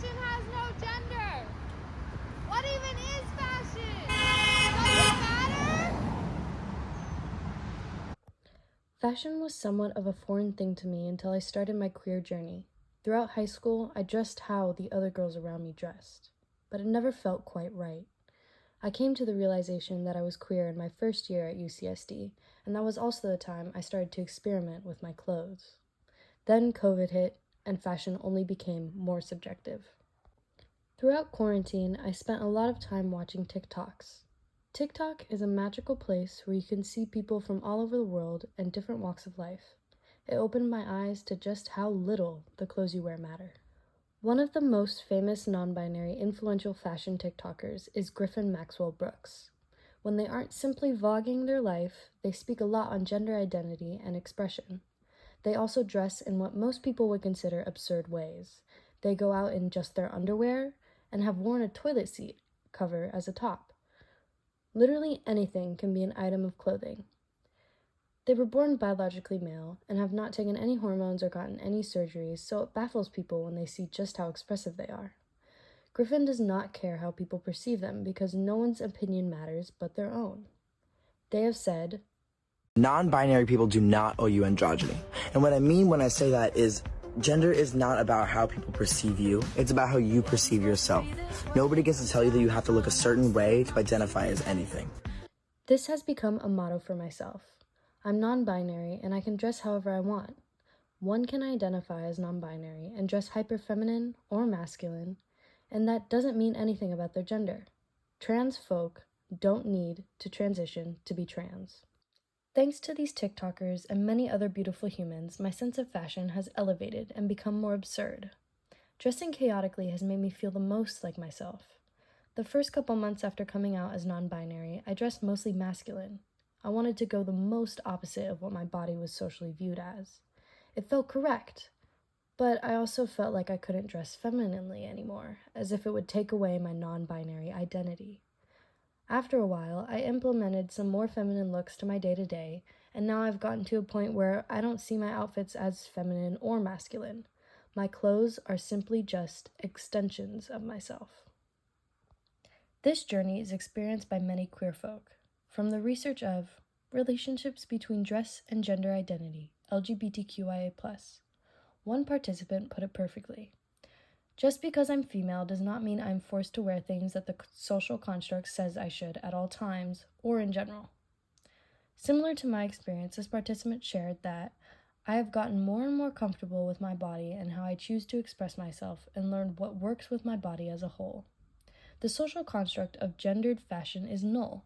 Fashion has no gender. What even is fashion? Does it matter? Fashion was somewhat of a foreign thing to me until I started my queer journey. Throughout high school, I dressed how the other girls around me dressed, but it never felt quite right. I came to the realization that I was queer in my first year at UCSD, and that was also the time I started to experiment with my clothes. Then COVID hit, and fashion only became more subjective. Throughout quarantine, I spent a lot of time watching TikToks. TikTok is a magical place where you can see people from all over the world and different walks of life. It opened my eyes to just how little the clothes you wear matter. One of the most famous non-binary influential fashion TikTokers is Griffin Maxwell Brooks. When they aren't simply vlogging their life, they speak a lot on gender identity and expression. They also dress in what most people would consider absurd ways. They go out in just their underwear and have worn a toilet seat cover as a top. Literally anything can be an item of clothing. They were born biologically male and have not taken any hormones or gotten any surgeries, so it baffles people when they see just how expressive they are. Griffin does not care how people perceive them because no one's opinion matters but their own. They have said, Non-binary people do not owe you androgyny. And what I mean when I say that is gender is not about how people perceive you. It's about how you perceive yourself. Nobody gets to tell you that you have to look a certain way to identify as anything. "This has become a motto for myself. I'm non-binary and I can dress however I want. One can identify as non-binary and dress hyper-feminine or masculine, and that doesn't mean anything about their gender. Trans folk don't need to transition to be trans." Thanks to these TikTokers and many other beautiful humans, my sense of fashion has elevated and become more absurd. Dressing chaotically has made me feel the most like myself. The first couple months after coming out as non-binary, I dressed mostly masculine. I wanted to go the most opposite of what my body was socially viewed as. It felt correct, but I also felt like I couldn't dress femininely anymore, as if it would take away my non-binary identity. After a while, I implemented some more feminine looks to my day-to-day, and now I've gotten to a point where I don't see my outfits as feminine or masculine. My clothes are simply just extensions of myself. This journey is experienced by many queer folk. From the research of relationships between dress and gender identity, LGBTQIA+, one participant put it perfectly. "Just because I'm female does not mean I'm forced to wear things that the social construct says I should at all times, or in general." Similar to my experience, this participant shared that I have gotten more and more comfortable with my body and how I choose to express myself and learned what works with my body as a whole. The social construct of gendered fashion is null.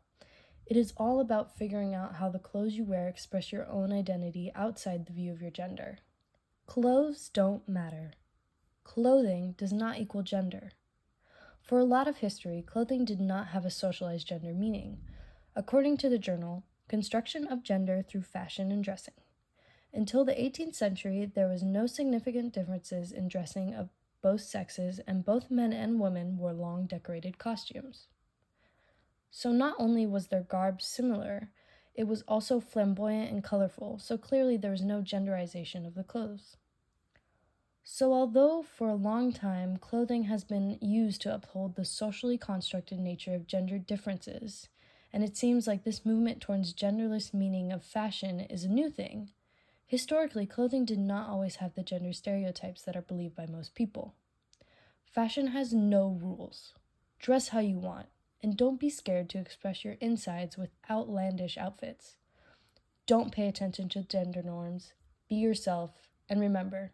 It is all about figuring out how the clothes you wear express your own identity outside the view of your gender. Clothes don't matter. Clothing does not equal gender. For a lot of history, clothing did not have a socialized gender meaning. According to the journal, Construction of Gender Through Fashion and Dressing. Until the 18th century, there was no significant differences in dressing of both sexes, and both men and women wore long decorated costumes. So not only was their garb similar, it was also flamboyant and colorful, so clearly there was no genderization of the clothes. So although for a long time clothing has been used to uphold the socially constructed nature of gender differences, and it seems like this movement towards genderless meaning of fashion is a new thing, historically clothing did not always have the gender stereotypes that are believed by most people. Fashion has no rules. Dress how you want, and don't be scared to express your insides with outlandish outfits. Don't pay attention to gender norms, be yourself, and remember,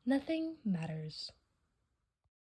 nothing matters.